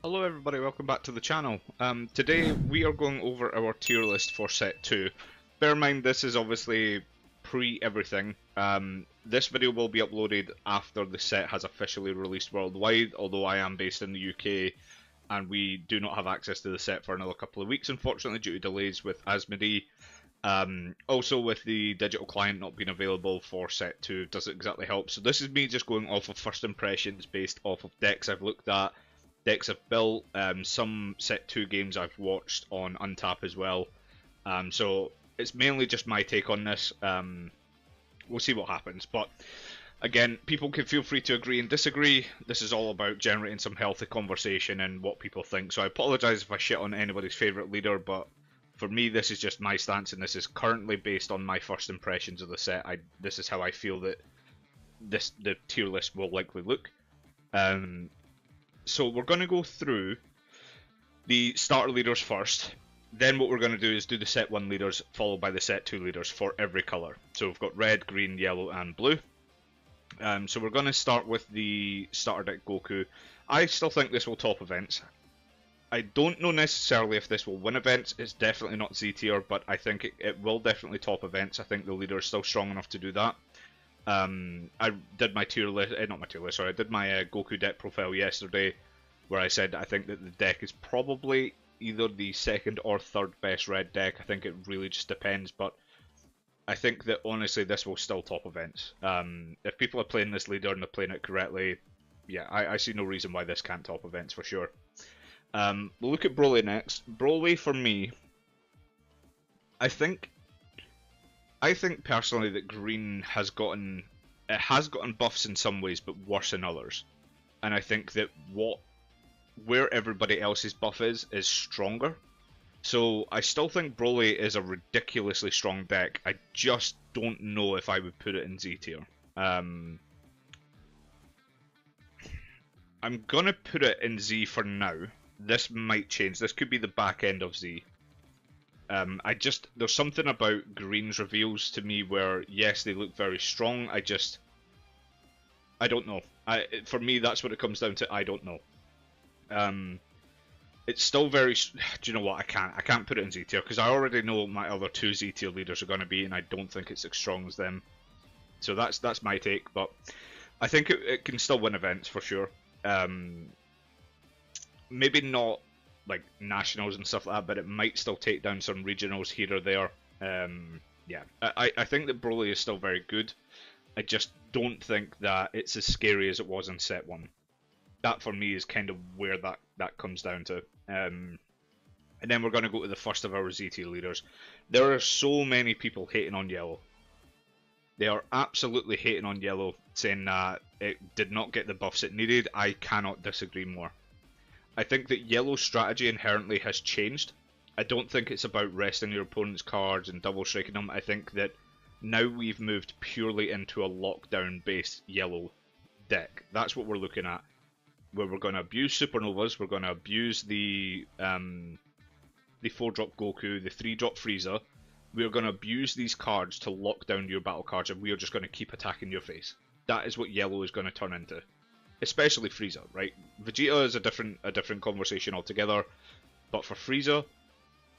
Hello everybody, welcome back to the channel. Today we are going over our tier list for set 2. Bear in mind this is obviously pre-everything. This video will be uploaded after the set has officially released worldwide, although I am based in the UK and we do not have access to the set for another couple of weeks unfortunately due to delays with Asmodee. Also with the digital client not being available for set 2 doesn't exactly help. So this is me just going off of first impressions based off of decks I've looked at, decks I've built, some set 2 games I've watched on Untap as well. So it's mainly just my take on this. We'll see what happens. But again, people can feel free to agree and disagree. This is all about generating some healthy conversation and what people think. So I apologise if I shit on anybody's favourite leader, but for me this is just my stance and this is currently based on my first impressions of the set. This is how I feel that the tier list will likely look. So we're going to go through the starter leaders first. Then what we're going to do is do the set 1 leaders followed by the set 2 leaders for every colour. So we've got red, green, yellow and blue. So we're going to start with the starter deck Goku. I still think this will top events. I don't know necessarily if this will win events. It's definitely not Z tier, but I think it will definitely top events. I think the leader is still strong enough to do that. I did my tier list, not my tier list, sorry, I did my Goku deck profile yesterday, where I said I think that the deck is probably either the second or third best red deck. I think it really just depends, but I think that honestly this will still top events. If people are playing this leader and they're playing it correctly, yeah, I see no reason why this can't top events for sure. We'll look at Broly next. Broly for me, I think personally that green has gotten buffs in some ways, but worse in others. And I think that where everybody else's buff is stronger. So I still think Broly is a ridiculously strong deck. I just don't know if I would put it in Z tier. I'm gonna put it in Z for now. This might change. This could be the back end of Z. There's something about green's reveals to me where, yes, they look very strong. I don't know. For me, that's what it comes down to. I don't know. It's still very. Do you know what? I can't put it in Z tier because I already know my other 2 Z tier leaders are going to be, and I don't think it's as strong as them. So that's my take. But I think it can still win events for sure. Maybe not like nationals and stuff like that, but it might still take down some regionals here or there. Yeah, I think that Broly is still very good. I just don't think that it's as scary as it was in set 1. That for me is kind of where that comes down to. And then we're going to go to the first of our ZT leaders. There are so many people hating on yellow. They are absolutely hating on yellow, saying that it did not get the buffs it needed. I cannot disagree more. I think that yellow's strategy inherently has changed. I don't think it's about resting your opponent's cards and double striking them. I think that now we've moved purely into a lockdown based yellow deck. That's what we're looking at. Where we're going to abuse Supernovas, we're going to abuse the 4-drop Goku, the 3-drop Frieza. We're going to abuse these cards to lock down your battle cards, and we are just going to keep attacking your face. That is what yellow is going to turn into. Especially Frieza, right? Vegeta is a different conversation altogether, but for Frieza,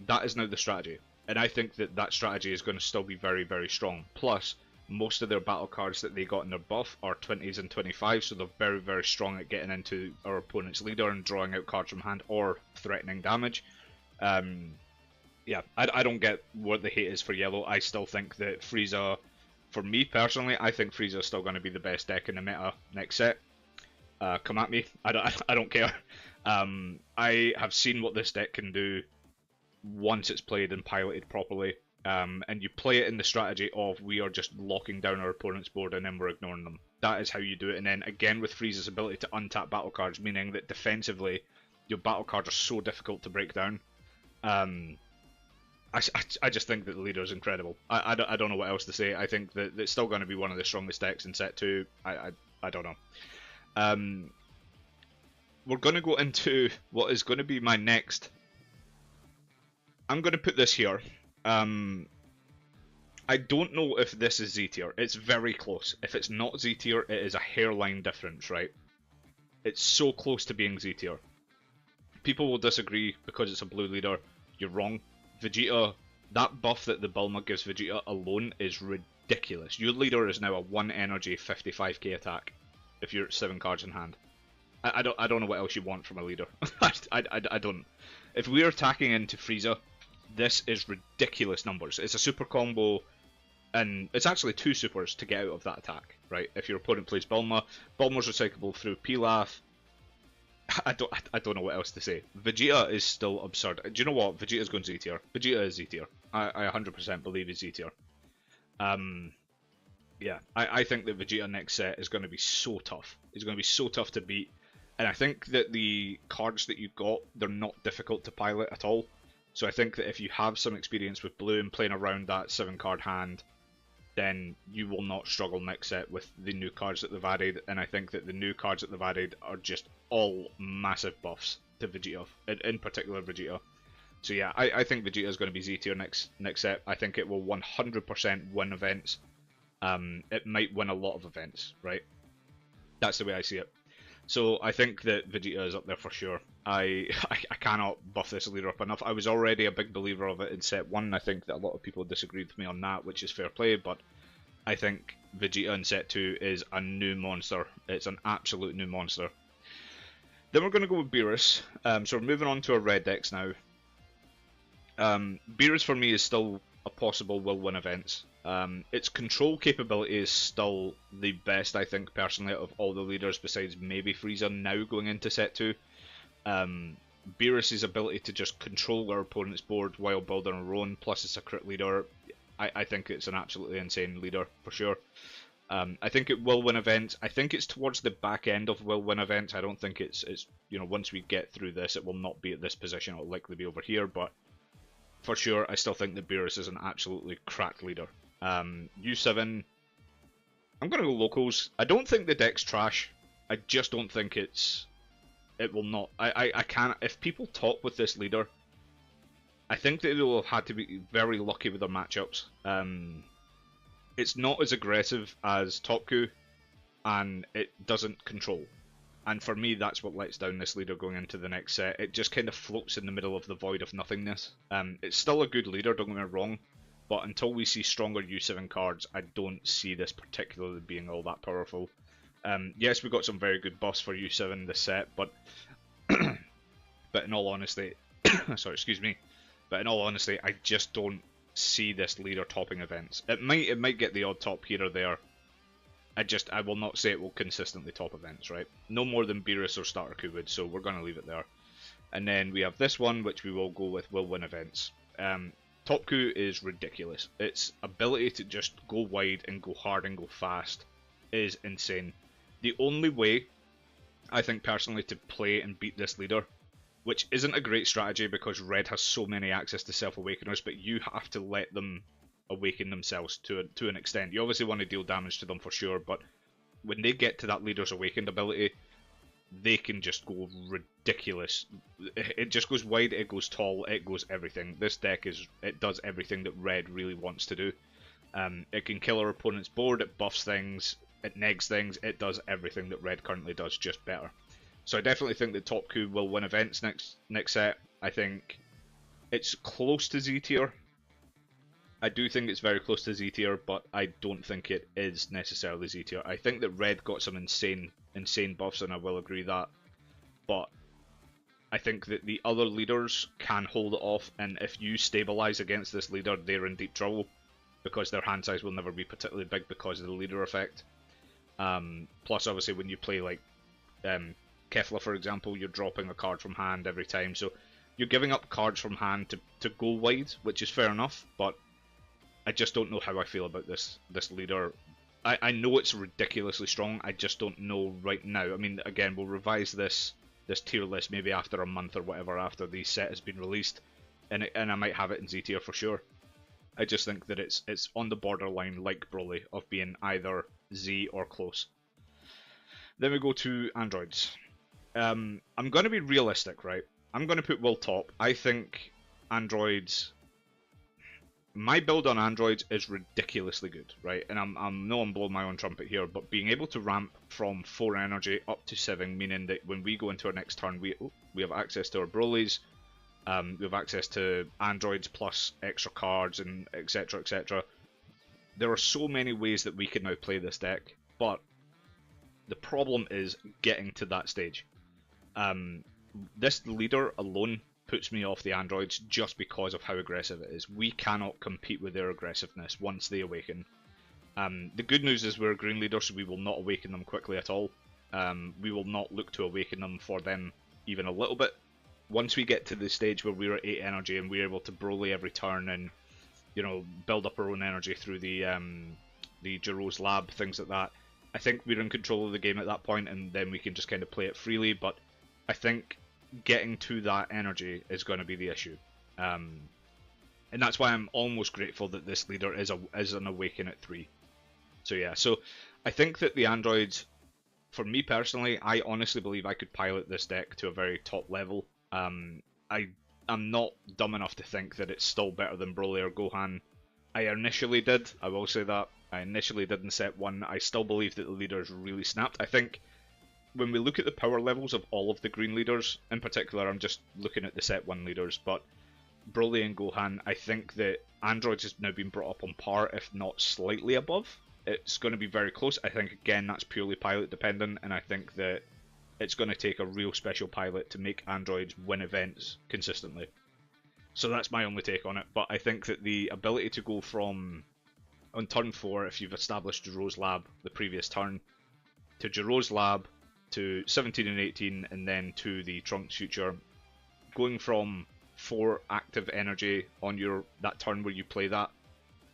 that is now the strategy. And I think that strategy is going to still be very, very strong. Plus, most of their battle cards that they got in their buff are 20s and 25s, so they're very, very strong at getting into our opponent's leader and drawing out cards from hand or threatening damage. Yeah, I don't get what the hate is for yellow. I still think that Frieza, for me personally, I think Frieza is still going to be the best deck in the meta next set. Come at me, I don't care. I have seen what this deck can do once it's played and piloted properly. And you play it in the strategy of we are just locking down our opponent's board and then we're ignoring them. That is how you do it. And then again with Frieza's ability to untap battle cards, meaning that defensively your battle cards are so difficult to break down. I just think that the leader is incredible. I don't know what else to say. I think that it's still going to be one of the strongest decks in set 2. I don't know. We're going to go into what is going to be my next. I'm going to put this here. I don't know if this is Z tier. It's very close. If it's not Z tier, it is a hairline difference, right? It's so close to being Z tier. People will disagree because it's a blue leader. You're wrong. Vegeta, that buff that the Bulma gives Vegeta alone is ridiculous. Your leader is now a 1 energy 55k attack if you're 7 cards in hand. I don't know what else you want from a leader. I don't. If we're attacking into Frieza, this is ridiculous numbers. It's a super combo, and it's actually 2 supers to get out of that attack, right? If your opponent plays Bulma, Bulma's recyclable through Pilaf. I don't know what else to say. Vegeta is still absurd. Do you know what? Vegeta's going Z tier. Vegeta is Z tier. I 100% believe he's Z tier. Yeah, I think that Vegeta next set is going to be so tough. He's going to be so tough to beat. And I think that the cards that you got, they're not difficult to pilot at all. So I think that if you have some experience with blue and playing around that 7 card hand, then you will not struggle next set with the new cards that they've added. And I think that the new cards that they've added are just all massive buffs to Vegeta, in particular Vegeta. So yeah, I think Vegeta is going to be Z tier next set. I think it will 100% win events. It might win a lot of events, right? That's the way I see it. So I think that Vegeta is up there for sure. I cannot buff this leader up enough. I was already a big believer of it in set 1. I think that a lot of people disagreed with me on that, which is fair play, but I think Vegeta in set 2 is a new monster. It's an absolute new monster. Then we're going to go with Beerus. So we're moving on to a red decks now. Beerus for me is still a possible will win events. Its control capability is still the best, I think, personally, out of all the leaders besides maybe Frieza now going into set 2. Beerus' ability to just control our opponent's board while building our own, plus it's a crit leader, I think it's an absolutely insane leader, for sure. I think it will win events. I think it's towards the back end of will win events. I don't think it's you know, once we get through this, it will not be at this position. It'll likely be over here, but for sure, I still think that Beerus is an absolutely cracked leader. U7, I'm going to go locals. I don't think the deck's trash. I just don't think it will not. I can't, if people top with this leader, I think that they will have had to be very lucky with their matchups. It's not as aggressive as Topku, and it doesn't control. And for me, that's what lets down this leader going into the next set. It just kind of floats in the middle of the void of nothingness. It's still a good leader, don't get me wrong, but until we see stronger U7 cards, I don't see this particularly being all that powerful. Yes, we got some very good buffs for U7 this set, but but in all honesty, sorry, excuse me, but in all honesty, I just don't see this leader topping events. It might get the odd top here or there. I will not say it will consistently top events, right? No more than Beerus or Starter would, so we're going to leave it there. And then we have this one, which we will go with will win events. Topku is ridiculous. Its ability to just go wide and go hard and go fast is insane. The only way, I think personally, to play and beat this leader, which isn't a great strategy because Red has so many access to Self-Awakeners, but you have to let them awaken themselves to an extent. You obviously want to deal damage to them for sure, but when they get to that leader's awakened ability, they can just go ridiculous. It just goes wide, it goes tall, it goes everything. This deck it does everything that Red really wants to do. It can kill our opponent's board, it buffs things, it negs things, it does everything that Red currently does, just better. So I definitely think that Topku will win events next set. I think it's close to Z tier. I do think it's very close to Z tier, but I don't think it is necessarily Z tier. I think that Red got some insane buffs, and I will agree that. But I think that the other leaders can hold it off, and if you stabilize against this leader, they're in deep trouble because their hand size will never be particularly big because of the leader effect. Plus, obviously, when you play like Kefla, for example, you're dropping a card from hand every time, so you're giving up cards from hand to go wide, which is fair enough, but I just don't know how I feel about this leader. I know it's ridiculously strong, I just don't know right now. I mean, again, we'll revise this tier list maybe after a month or whatever, after the set has been released, and I might have it in Z tier for sure. I just think that it's on the borderline, like Broly, of being either Z or close. Then we go to androids. I'm going to be realistic, right? I'm going to put Will top. I think androids... my build on androids is ridiculously good, right? And I'm no, I'm blowing my own trumpet here, but being able to ramp from 4 energy up to 7, meaning that when we go into our next turn, we have access to our Brolys, we have access to androids plus extra cards and etc, etc. There are so many ways that we can now play this deck, but the problem is getting to that stage. This leader alone puts me off the androids just because of how aggressive it is. We cannot compete with their aggressiveness once they awaken. The good news is we're a green leader, so we will not awaken them quickly at all. We will not look to awaken them for them even a little bit. Once we get to the stage where we're at 8 energy and we're able to Broly every turn and, you know, build up our own energy through the Jiro's lab, things like that, I think we're in control of the game at that point, and then we can just kind of play it freely. But I think getting to that energy is going to be the issue, and that's why I'm almost grateful that this leader is an awaken at 3. So yeah, so I think that the androids, for me personally, I honestly believe I could pilot this deck to a very top level. I'm not dumb enough to think that it's still better than Broly or Gohan. I initially did, I will say that. I initially did in set 1. I still believe that the leaders really snapped. I think when we look at the power levels of all of the green leaders, in particular I'm just looking at the set 1 leaders, but Broly and Gohan, I think that androids has now been brought up on par, if not slightly above. It's going to be very close. I think again that's purely pilot dependent, and I think that it's going to take a real special pilot to make androids win events consistently. So that's my only take on it, but I think that the ability to go from, on turn 4, if you've established Jiro's lab the previous turn, to Jiro's lab, to 17 and 18, and then to the Trunks future, going from 4 active energy on that turn where you play that,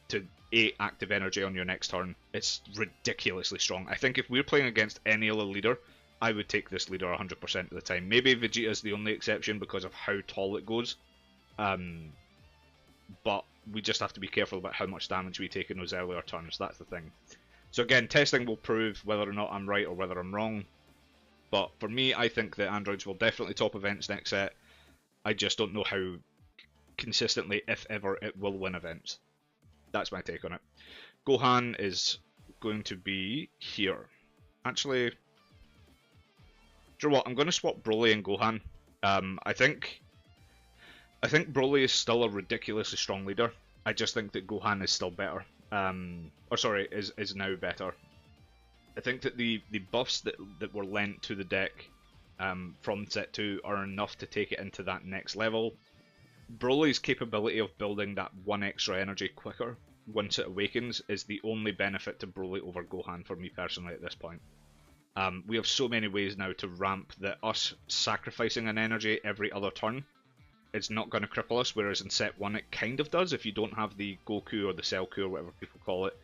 to 8 active energy on your next turn, it's ridiculously strong. I think if we're playing against any other leader, I would take this leader 100% of the time. Maybe Vegeta's the only exception because of how tall it goes, but we just have to be careful about how much damage we take in those earlier turns. That's the thing. So again, testing will prove whether or not I'm right or whether I'm wrong. But for me, I think that androids will definitely top events next set. I just don't know how consistently, if ever, it will win events. That's my take on it. Gohan is going to be here. Actually, do you know what? I'm going to swap Broly and Gohan. I think Broly is still a ridiculously strong leader. I just think that Gohan is still better. Is now better. I think that the buffs that were lent to the deck from set 2 are enough to take it into that next level. Broly's capability of building that 1 extra energy quicker once it awakens is the only benefit to Broly over Gohan for me personally at this point. We have so many ways now to ramp that us sacrificing an energy every other turn is not going to cripple us, whereas in set 1 it kind of does if you don't have the Goku or the Cell-Ku or whatever people call it.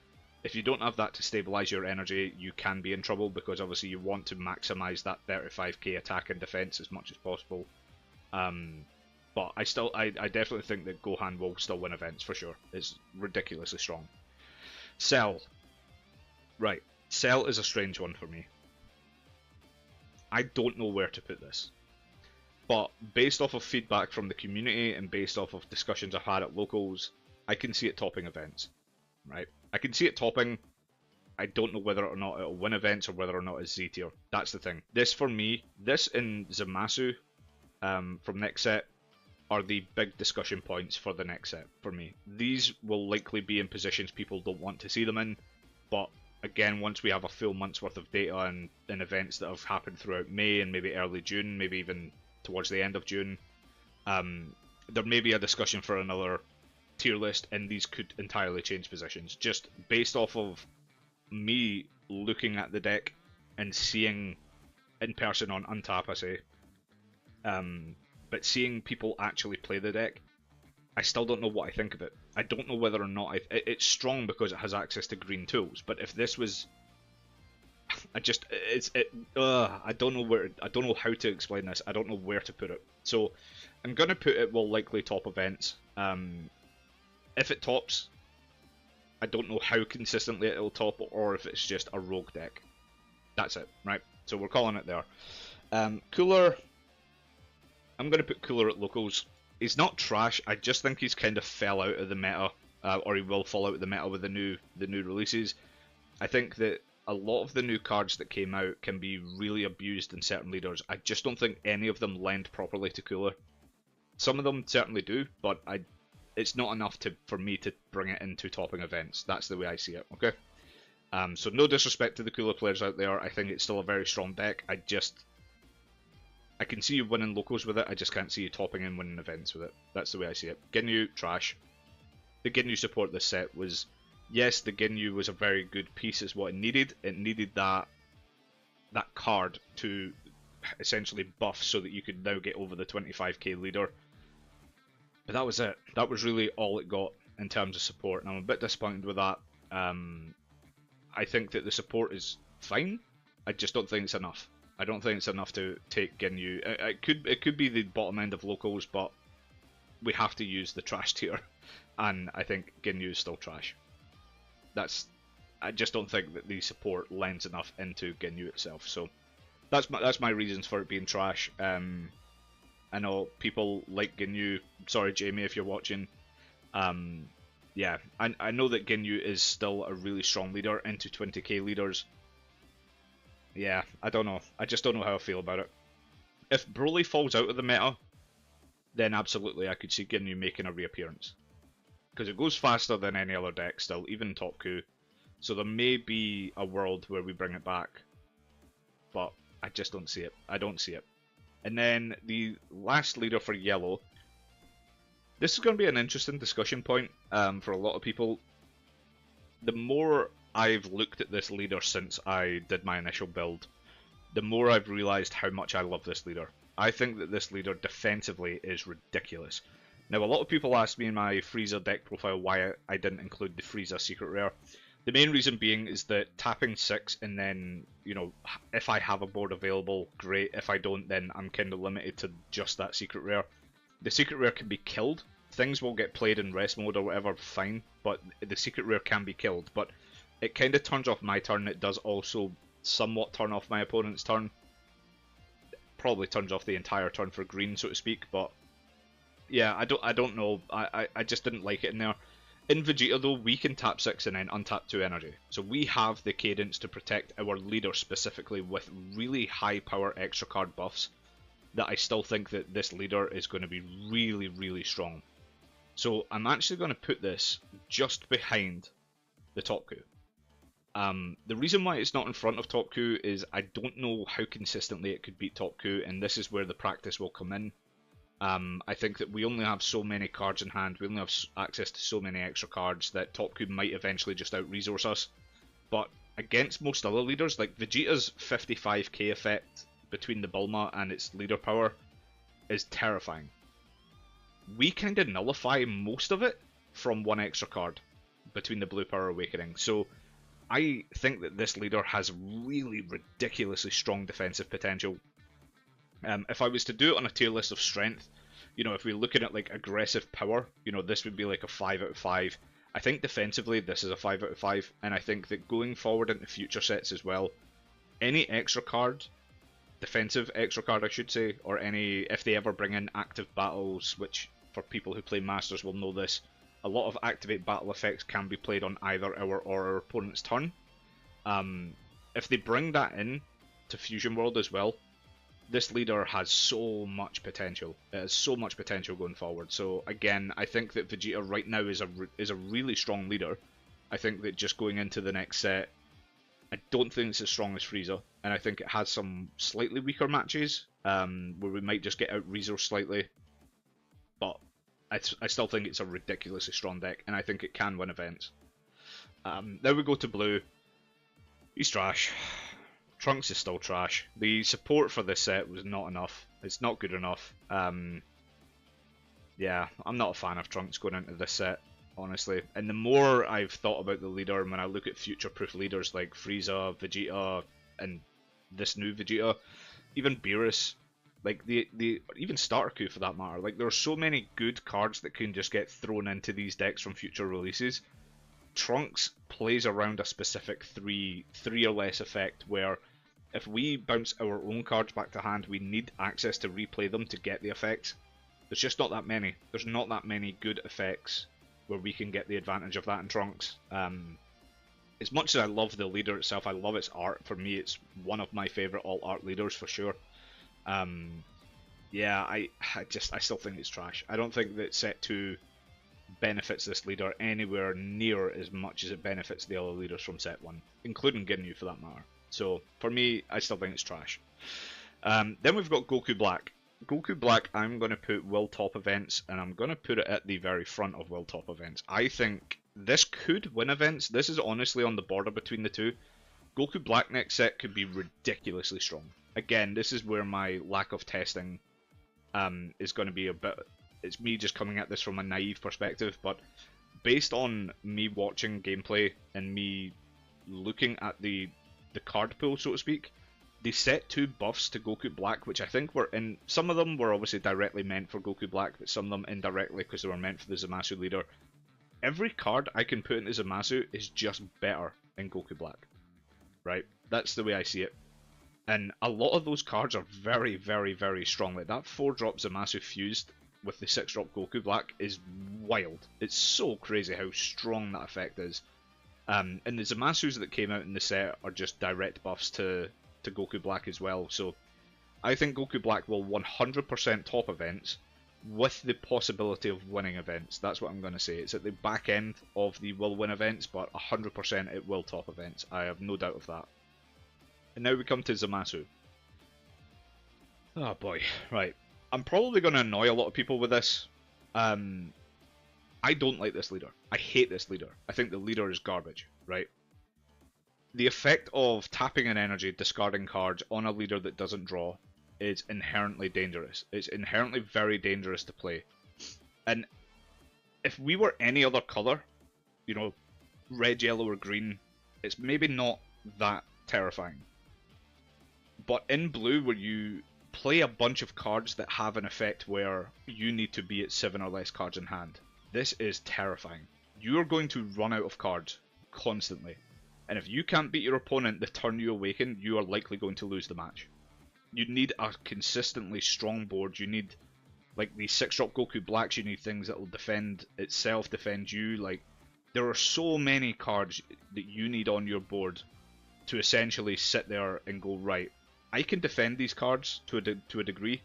If you don't have that to stabilize your energy, you can be in trouble because obviously you want to maximize that 35k attack and defense as much as possible. But I definitely think that Gohan will still win events for sure. It's ridiculously strong. Cell. Right. Cell is a strange one for me. I don't know where to put this. But based off of feedback from the community and based off of discussions I've had at locals, I can see it topping events. Right? I can see it topping. I don't know whether or not it'll win events or whether or not it's Z tier. That's the thing. This for me, this and Zamasu from next set are the big discussion points for the next set for me. These will likely be in positions people don't want to see them in, but again, once we have a full month's worth of data and events that have happened throughout May and maybe early June, maybe even towards the end of June, there may be a discussion for another tier list, and these could entirely change positions just based off of me looking at the deck and seeing in person on Untap, I say, but seeing people actually play the deck. I still don't know what I think of it. I don't know whether or not it's strong because it has access to green tools, but if this was, I don't know how to explain this. I don't know where to put it. So I'm gonna put it will likely top events. If it tops, I don't know how consistently it'll top or if it's just a rogue deck. That's it, right? So we're calling it there. Cooler, I'm going to put Cooler at locals. He's not trash, I just think he's kind of fell out of the meta or he will fall out of the meta with the new releases. I think that a lot of the new cards that came out can be really abused in certain leaders. I just don't think any of them lend properly to Cooler. Some of them certainly do, but it's not enough for me to bring it into topping events. That's the way I see it, okay? So no disrespect to the Cooler players out there. I think it's still a very strong deck. I can see you winning locals with it. I just can't see you topping and winning events with it. That's the way I see it. Ginyu, trash. The Ginyu support this set was... Yes, the Ginyu was a very good piece, is what it needed. It needed that card to essentially buff so that you could now get over the 25k leader. But that was it. That was really all it got in terms of support, and I'm a bit disappointed with that. I think that the support is fine. I just don't think it's enough. I don't think it's enough to take Ginyu. It could be the bottom end of locals, but we have to use the trash tier, and I think Ginyu is still trash. I just don't think that the support lends enough into Ginyu itself. So that's my reasons for it being trash. I know people like Ginyu. Sorry, Jamie, if you're watching. Yeah, I know that Ginyu is still a really strong leader into 20k leaders. Yeah, I don't know. I just don't know how I feel about it. If Broly falls out of the meta, then absolutely I could see Ginyu making a reappearance. Because it goes faster than any other deck still, even Top Coup. So there may be a world where we bring it back. But I just don't see it. I don't see it. And then the last leader for Yellow. This is going to be an interesting discussion point for a lot of people. The more I've looked at this leader since I did my initial build, the more I've realised how much I love this leader. I think that this leader defensively is ridiculous. Now, a lot of people asked me in my Frieza deck profile why I didn't include the Frieza secret rare. The main reason being is that tapping 6 and then, you know, if I have a board available, great. If I don't, then I'm kind of limited to just that secret rare. The secret rare can be killed. Things will get played in rest mode or whatever, fine. But the secret rare can be killed. But it kind of turns off my turn. It does also somewhat turn off my opponent's turn. Probably turns off the entire turn for green, so to speak, but... Yeah, I don't know. I just didn't like it in there. In Vegeta though, we can tap 6 and then untap 2 energy. So we have the cadence to protect our leader specifically with really high power extra card buffs that I still think that this leader is going to be really, really strong. So I'm actually going to put this just behind the Top Coup. The reason why it's not in front of Top Coup is I don't know how consistently it could beat Top Coup, and this is where the practice will come in. I think that we only have so many cards in hand, we only have access to so many extra cards that Top Coup might eventually just out-resource us. But against most other leaders, like Vegeta's 55k effect between the Bulma and its leader power is terrifying. We kind of nullify most of it from one extra card between the Blue Power Awakening. So I think that this leader has really ridiculously strong defensive potential. If I was to do it on a tier list of strength, you know, if we're looking at like aggressive power, you know, this would be like a 5 out of 5. I think defensively this is a 5 out of 5, and I think that going forward into future sets as well, any extra card, defensive extra card I should say, or any, if they ever bring in active battles, which for people who play Masters will know this, a lot of activate battle effects can be played on either our or our opponent's turn. If they bring that in to Fusion World as well, this leader has so much potential. It has so much potential going forward. So again, I think that Vegeta right now is a really strong leader. I think that just going into the next set, I don't think it's as strong as Frieza, and I think it has some slightly weaker matches where we might just get out-resourced slightly. But I still think it's a ridiculously strong deck, and I think it can win events. Now we go to Blue. He's trash. Trunks is still trash. The support for this set was not enough. It's not good enough. Yeah, I'm not a fan of Trunks going into this set, honestly. And the more I've thought about the leader, and when I look at future-proof leaders like Frieza, Vegeta, and this new Vegeta, even Beerus, like the even Starter Coup for that matter, like there are so many good cards that can just get thrown into these decks from future releases. Trunks plays around a specific three or less effect where if we bounce our own cards back to hand, we need access to replay them to get the effects. There's just not that many. There's not that many good effects where we can get the advantage of that in Trunks. As much as I love the leader itself, I love its art. For me, it's one of my favourite alt-art leaders for sure. Yeah, I still think it's trash. I don't think that set 2 benefits this leader anywhere near as much as it benefits the other leaders from set 1, including Ginyu for that matter. So for me, I still think it's trash. Then we've got Goku Black. Goku Black, I'm going to put Will Top events, and I'm going to put it at the very front of Will Top events. I think this could win events. This is honestly on the border between the two. Goku Black next set could be ridiculously strong. Again, this is where my lack of testing is going to be a bit... It's me just coming at this from a naive perspective, but based on me watching gameplay and me looking at the card pool, so to speak, they set 2 buffs to Goku Black, which I think were in... Some of them were obviously directly meant for Goku Black, but some of them indirectly because they were meant for the Zamasu leader. Every card I can put into Zamasu is just better in Goku Black. Right? That's the way I see it. And a lot of those cards are very, very, very strong. Like that 4-drop Zamasu fused with the 6-drop Goku Black is wild. It's so crazy how strong that effect is. And the Zamasus that came out in the set are just direct buffs to Goku Black as well. So I think Goku Black will 100% top events with the possibility of winning events. That's what I'm going to say. It's at the back end of the will win events, but 100% it will top events. I have no doubt of that. And now we come to Zamasu. Oh boy, right. I'm probably going to annoy a lot of people with this. I don't like this leader. I hate this leader. I think the leader is garbage, right? The effect of tapping an energy, discarding cards on a leader that doesn't draw is inherently dangerous. It's inherently very dangerous to play. And if we were any other colour, you know, red, yellow or green, it's maybe not that terrifying. But in blue, where you play a bunch of cards that have an effect where you need to be at 7 or less cards in hand, this is terrifying. You're going to run out of cards constantly. And if you can't beat your opponent the turn you awaken, you are likely going to lose the match. You need a consistently strong board. You need, like, the 6-drop Goku Blacks, you need things that will defend itself, defend you. Like, there are so many cards that you need on your board to essentially sit there and go, right, I can defend these cards to a degree,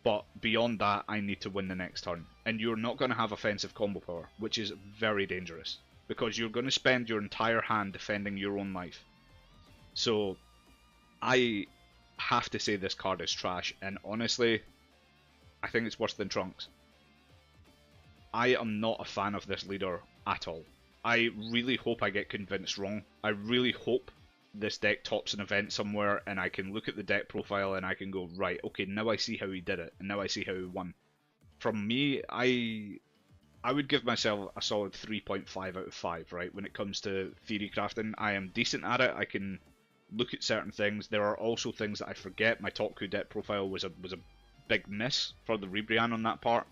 but beyond that, I need to win the next turn. And you're not going to have offensive combo power, which is very dangerous, because you're going to spend your entire hand defending your own life. So, I have to say this card is trash, and honestly, I think it's worse than Trunks. I am not a fan of this leader at all. I really hope I get convinced wrong. I really hope this deck tops an event somewhere and I can look at the deck profile and I can go, right, okay, now I see how he did it, and now I see how he won. From me, I would give myself a solid 3.5 out of 5, right? When it comes to theory crafting, I am decent at it. I can look at certain things. There are also things that I forget. My Tokyo deck profile was a big miss for the Ribrianne on that part.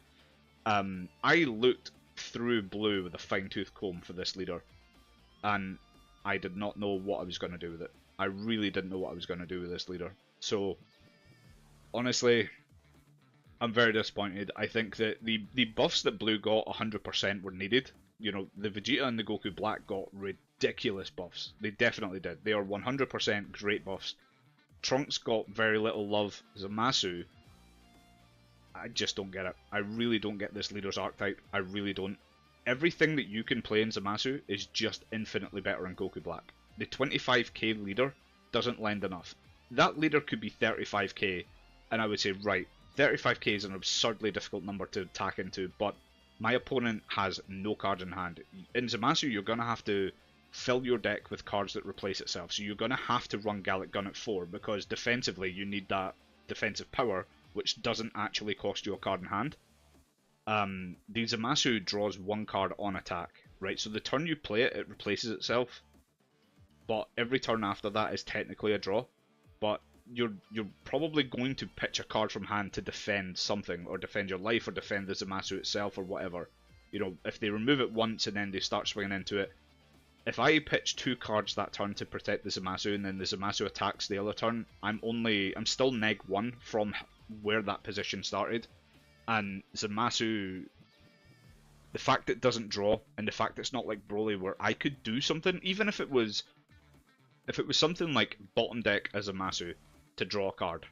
I looked through blue with a fine-tooth comb for this leader, and I did not know what I was going to do with it. I really didn't know what I was going to do with this leader. So, honestly, I'm very disappointed. I think that the buffs that blue got 100% were needed. You know, the Vegeta and the Goku Black got ridiculous buffs. They definitely did. They are 100% great buffs. Trunks got very little love. Zamasu, I just don't get it. I really don't get this leader's archetype. I really don't. Everything that you can play in Zamasu is just infinitely better in Goku Black. The 25k leader doesn't lend enough. That leader could be 35k, and I would say, right, 35k is an absurdly difficult number to tack into, but my opponent has no cards in hand. In Zamasu, you're going to have to fill your deck with cards that replace itself, so you're going to have to run Gallic Gun at 4, because defensively you need that defensive power, which doesn't actually cost you a card in hand. The Zamasu draws 1 card on attack, right? So the turn you play it, it replaces itself, but every turn after that is technically a draw. But you're probably going to pitch a card from hand to defend something, or defend your life, or defend the Zamasu itself, or whatever. You know, if they remove it once and then they start swinging into it, if I pitch 2 cards that turn to protect the Zamasu, and then the Zamasu attacks the other turn, I'm still neg 1 from where that position started. And Zamasu, The fact it doesn't draw, and the fact it's not like Broly where I could do something, even if it was something like bottom deck as a Zamasu to draw a card,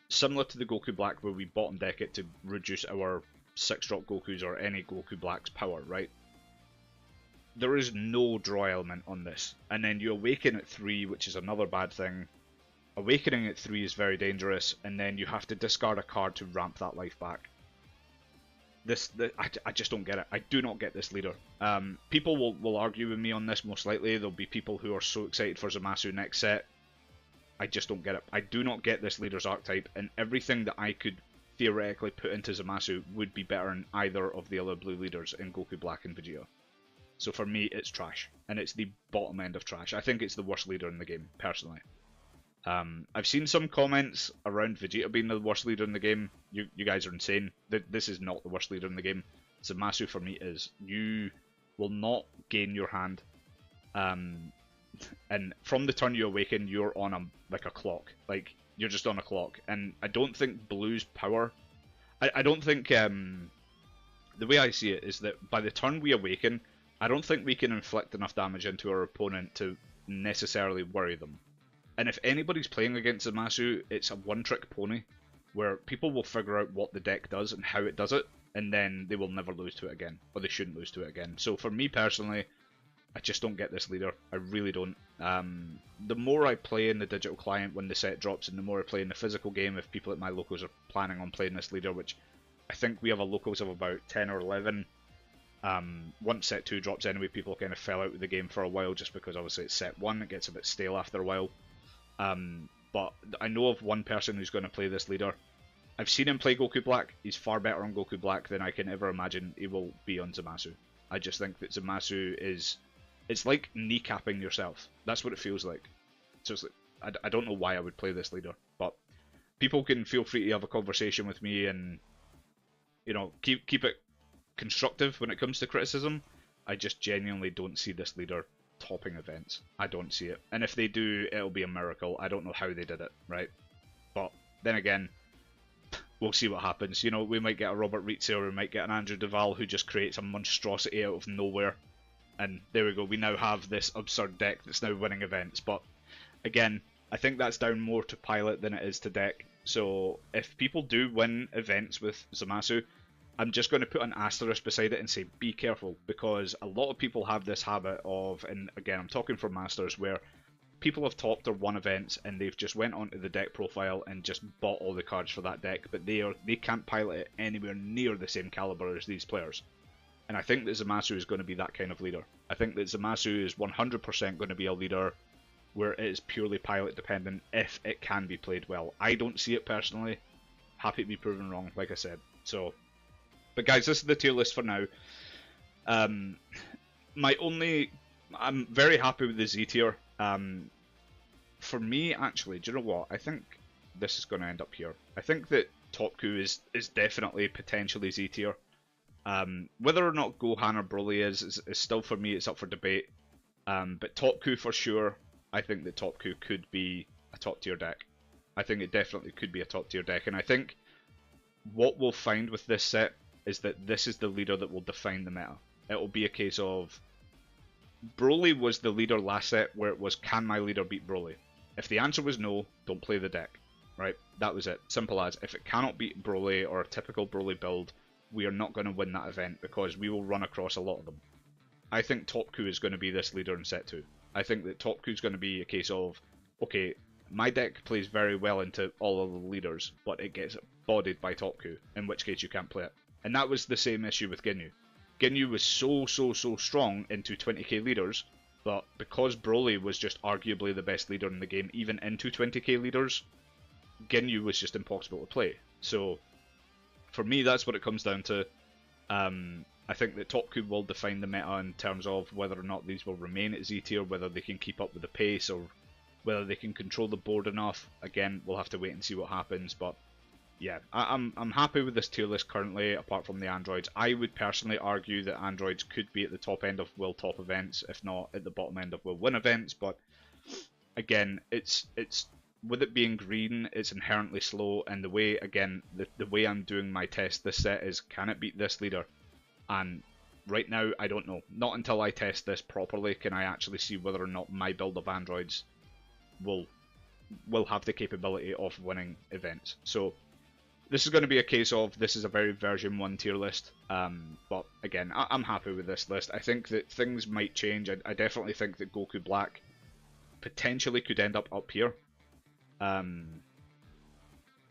similar to the Goku Black where we bottom deck it to reduce our 6-drop Gokus or any Goku Black's power, right? There is no draw element on this. And then you awaken at 3, which is another bad thing. Awakening at 3 is very dangerous, and then you have to discard a card to ramp that life back. I just don't get it. I do not get this leader. People will argue with me on this most likely. There'll be people who are so excited for Zamasu next set. I just don't get it. I do not get this leader's archetype, and everything that I could theoretically put into Zamasu would be better in either of the other blue leaders in Goku Black and Vegeta. So for me, it's trash, and it's the bottom end of trash. I think it's the worst leader in the game, personally. I've seen some comments around Vegeta being the worst leader in the game. You guys are insane. This is not the worst leader in the game. Zamasu for me is. You will not gain your hand. And from the turn you awaken, you're on like a clock. Like, you're just on a clock. And I don't think Blue's power... I don't think... the way I see it is that by the turn we awaken, I don't think we can inflict enough damage into our opponent to necessarily worry them. And if anybody's playing against Zamasu, it's a one-trick pony, where people will figure out what the deck does and how it does it, and then they will never lose to it again, or they shouldn't lose to it again. So for me personally, I just don't get this leader. I really don't. The more I play in the digital client when the set drops, and the more I play in the physical game, if people at my locals are planning on playing this leader, which I think we have a locals of about 10 or 11, once set 2 drops anyway, people kind of fell out of the game for a while, just because obviously it's set 1, it gets a bit stale after a while. But I know of one person who's going to play this leader. I've seen him play Goku Black. He's far better on Goku Black than I can ever imagine he will be on Zamasu. I just think that Zamasu is... It's like kneecapping yourself. That's what it feels like. So it's like, I don't know why I would play this leader, but people can feel free to have a conversation with me and, you know, keep it constructive when it comes to criticism. I just genuinely don't see this leader topping events. I don't see it. And if they do, it'll be a miracle. I don't know how they did it, right? But then again, we'll see what happens. You know, we might get a Robert Rizzi or we might get an Andrew Duval who just creates a monstrosity out of nowhere. And there we go, we now have this absurd deck that's now winning events. But again, I think that's down more to Pilot than it is to deck. So if people do win events with Zamasu, I'm just going to put an asterisk beside it and say be careful, because a lot of people have this habit of, and again I'm talking for Masters, where people have topped or won events and they've just went onto the deck profile and just bought all the cards for that deck, but they can't pilot it anywhere near the same caliber as these players. And I think that Zamasu is going to be that kind of leader. I think that Zamasu is 100% going to be a leader where it is purely pilot dependent if it can be played well. I don't see it personally. Happy to be proven wrong, like I said. So, but guys, this is the tier list for now. I'm very happy with the Z tier. For me, actually, do you know what? I think this is going to end up here. I think that Topku is definitely potentially Z tier. Whether or not Gohan or Broly is still, for me, it's up for debate. But Topku for sure. I think that Topku could be a top tier deck. I think it definitely could be a top tier deck, and I think what we'll find with this set is that this is the leader that will define the meta. It will be a case of Broly was the leader last set where it was, can my leader beat Broly? If the answer was no, don't play the deck, right? That was it. Simple as. If it cannot beat Broly or a typical Broly build, we are not going to win that event because we will run across a lot of them. I think Topku is going to be this leader in set 2. I think that Topku is going to be a case of, okay, my deck plays very well into all of the leaders, but it gets bodied by Topku, in which case you can't play it. And that was the same issue with Ginyu. Ginyu was so strong into 20k leaders, but because Broly was just arguably the best leader in the game, even into 20k leaders, Ginyu was just impossible to play. So, for me, that's what it comes down to. I think that Topku will define the meta in terms of whether or not these will remain at Z tier, whether they can keep up with the pace, or whether they can control the board enough. Again, we'll have to wait and see what happens, but yeah, I'm happy with this tier list currently, apart from the androids. I would personally argue that androids could be at the top end of will top events, if not at the bottom end of will win events, but again, it's with it being green, it's inherently slow, and the way, again, the way I'm doing my test this set is, can it beat this leader? And right now, I don't know. Not until I test this properly can I actually see whether or not my build of androids will have the capability of winning events. So this is going to be a case of, this is a very version 1 tier list, but again, I'm happy with this list. I think that things might change. I definitely think that Goku Black potentially could end up here, and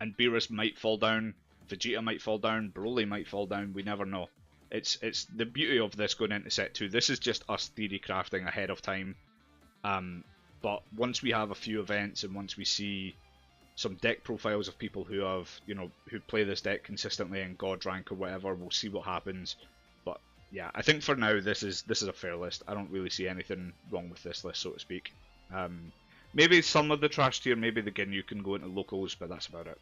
Beerus might fall down, Vegeta might fall down, Broly might fall down, we never know. It's the beauty of this going into set 2. This is just us theory crafting ahead of time, but once we have a few events and once we see some deck profiles of people who have, you know, who play this deck consistently in God rank or whatever, we'll see what happens. But yeah, I think for now this is a fair list. I don't really see anything wrong with this list, so to speak. Maybe some of the trash tier, maybe the Ginyu can go into locals, but that's about it.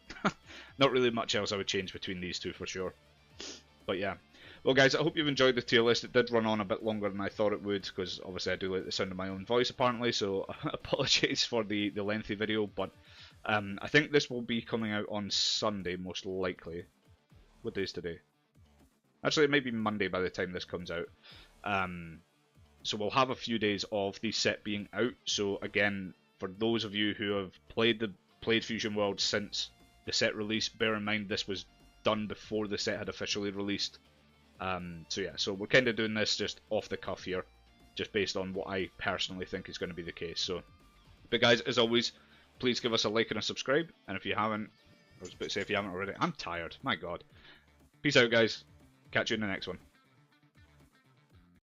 Not really much else I would change between these two for sure. But yeah. Well guys, I hope you've enjoyed the tier list. It did run on a bit longer than I thought it would, because obviously I do like the sound of my own voice apparently, so apologies for the lengthy video, but I think this will be coming out on Sunday, most likely. What day is today? Actually, it may be Monday by the time this comes out. So we'll have a few days of the set being out. So again, for those of you who have played Fusion World since the set release, bear in mind this was done before the set had officially released. So yeah, so we're kind of doing this just off the cuff here, just based on what I personally think is going to be the case. So, but guys, as always, please give us a like and a subscribe, and if you haven't, I was about to say if you haven't already, I'm tired, my god. Peace out guys, catch you in the next one.